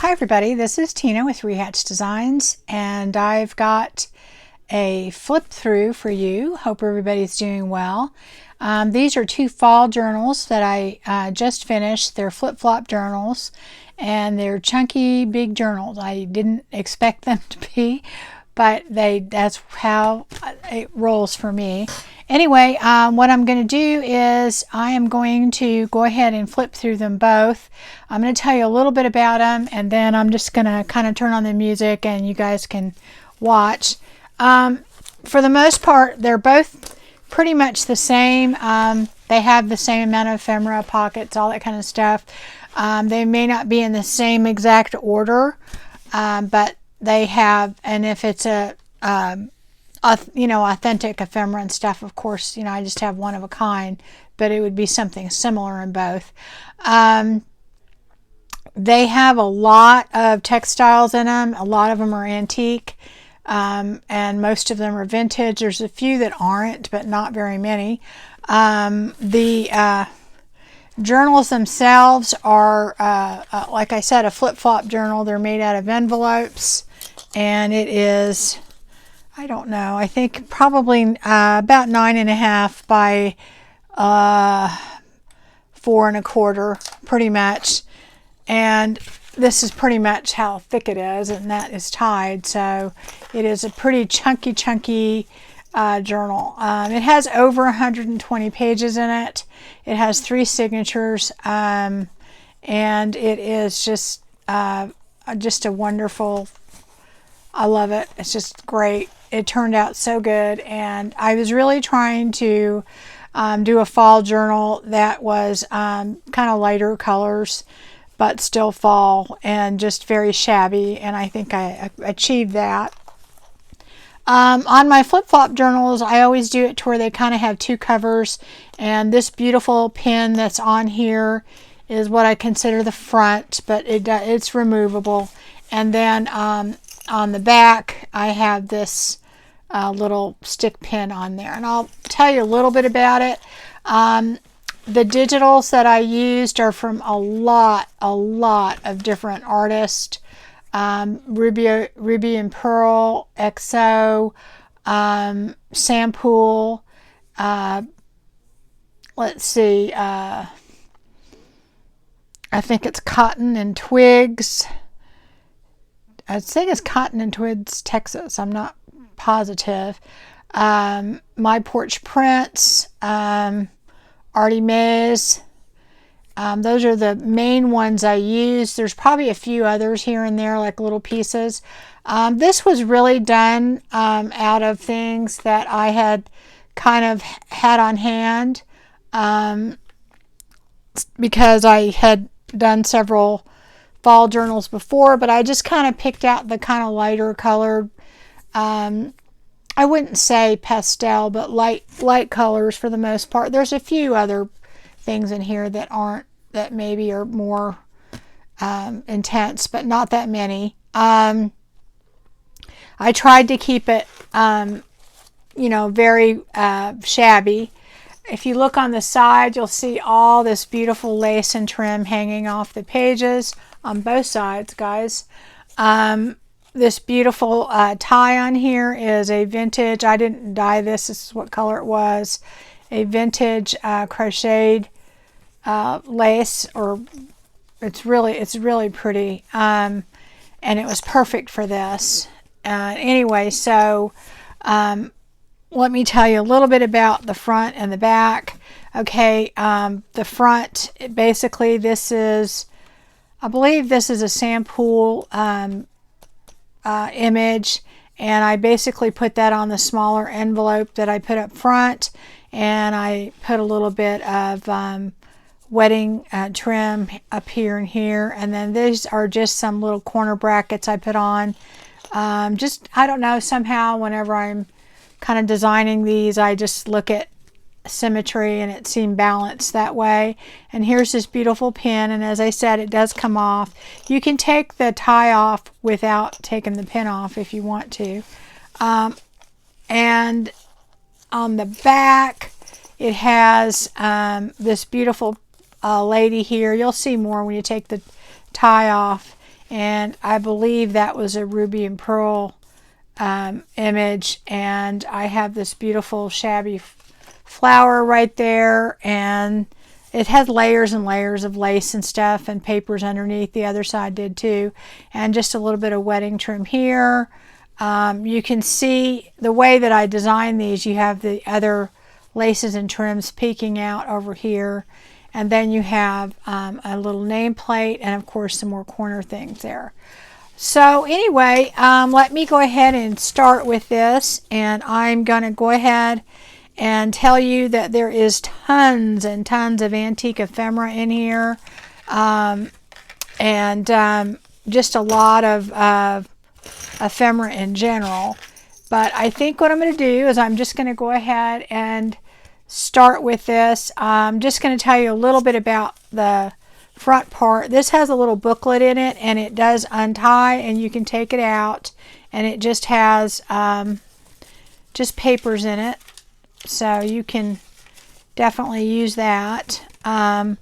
Hi everybody, this is Tina with Rehatch Designs, and I've got a flip through for you. Hope everybody's doing well. These are two fall journals that I just finished. They're flip-flop journals, and they're chunky, big journals. I didn't expect them to be, but that's how it rolls for me. Anyway, what I'm going to do is I am going to go ahead and flip through them both. I'm going to tell you a little bit about them, and then I'm just going to kind of turn on the music and you guys can watch. For the most part, they're both pretty much the same. They have the same amount of ephemera, pockets, all that kind of stuff. They may not be in the same exact order, but they have, and if it's authentic ephemera and stuff, of course, I just have one of a kind, but it would be something similar in both. They have a lot of textiles in them. A lot of them are antique, and most of them are vintage. There's a few that aren't, but not very many. The journals themselves are, like I said, a flip-flop journal. They're made out of envelopes, and it is, I don't know, I think probably about 9.5 by 4 1/4, pretty much. And this is pretty much how thick it is, and that is tied. So it is a pretty chunky journal. It has over 120 pages in it. It has 3 signatures, and it is just a wonderful, I love it. It's just great. It turned out so good, and I was really trying to do a fall journal that was kind of lighter colors, but still fall and just very shabby, and I think I achieved that. On my flip-flop journals, I always do it to where they kind of have 2 covers, and this beautiful pin that's on here is what I consider the front, but it's removable. And then on the back, I have this little stick pin on there, and I'll tell you a little bit about it. The digitals that I used are from a lot of different artists. Ruby and Pearl, XO, Sampool, let's see, I think it's Cotton and Twigs. I think it's Cotton and Twigs, Texas. I'm not positive. My Porch Prints, Artie Mays. Those are the main ones I use. There's probably a few others here and there, like little pieces. This was really done out of things that I had kind of had on hand, because I had done several fall journals before, but I just kind of picked out the kind of lighter colored, I wouldn't say pastel, but light colors for the most part. There's a few other things in here that maybe are more intense, but not that many. I tried to keep it very shabby. If you look on the side, you'll see all this beautiful lace and trim hanging off the pages on both sides, guys. This beautiful tie on here is a vintage, I didn't dye this is what color it was, a vintage crocheted lace, or it's really pretty, and it was perfect for this. Anyway, so let me tell you a little bit about the front and the back. Okay, the front, basically this is, I believe this is a Sampool image, and I basically put that on the smaller envelope that I put up front, and I put a little bit of wedding trim up here and here, and then these are just some little corner brackets I put on. Just, I don't know, somehow whenever I'm kind of designing these, I just look at symmetry and it seemed balanced that way. And here's this beautiful pin, and as I said, it does come off. You can take the tie off without taking the pin off if you want to. And on the back, it has this beautiful lady here. You'll see more when you take the tie off. and I believe that was a ruby and pearl image, and I have this beautiful shabby flower right there, and it has layers and layers of lace and stuff and papers underneath. The other side did too, and just a little bit of wedding trim here. You can see the way that I designed these. You have the other laces and trims peeking out over here, and then you have a little nameplate, and of course some more corner things there. So anyway, let me go ahead and start with this, and I'm going to go ahead and tell you that there is tons and tons of antique ephemera in here, and just a lot of ephemera in general. But I think what I'm going to do is I'm just going to go ahead and start with this. I'm just going to tell you a little bit about the front part. This has a little booklet in it, and it does untie, and you can take it out, and it just has just papers in it, so you can definitely use that. And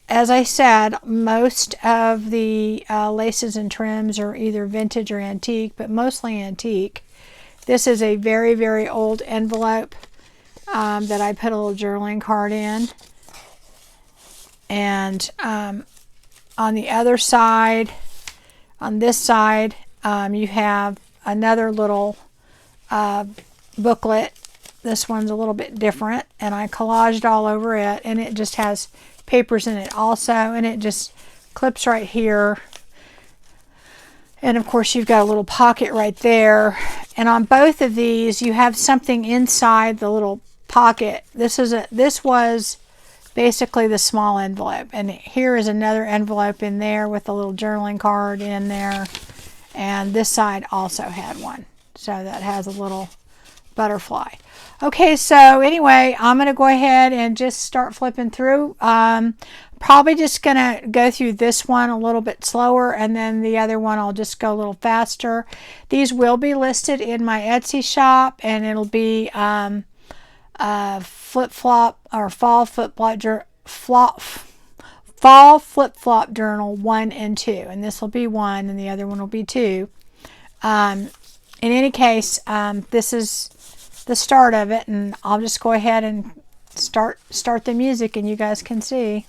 as I said, most of the laces and trims are either vintage or antique, but mostly antique. This is a very, very old envelope that I put a little journaling card in. And on the other side, on this side, you have another little booklet. This one's a little bit different, and I collaged all over it, and it just has papers in it also, and it just clips right here. And of course you've got a little pocket right there, and on both of these you have something inside the little pocket. This was basically the small envelope, and here is another envelope in there with a little journaling card in there, and this side also had one, so that has a little butterfly. Okay, so anyway, I'm going to go ahead and just start flipping through. Probably just going to go through this one a little bit slower, and then the other one I'll just go a little faster. These will be listed in my Etsy shop, and it'll be flip-flop or fall flip-flop journal 1 and 2, and this will be 1 and the other one will be 2. In any case, this is the start of it, and I'll just go ahead and start the music, and you guys can see.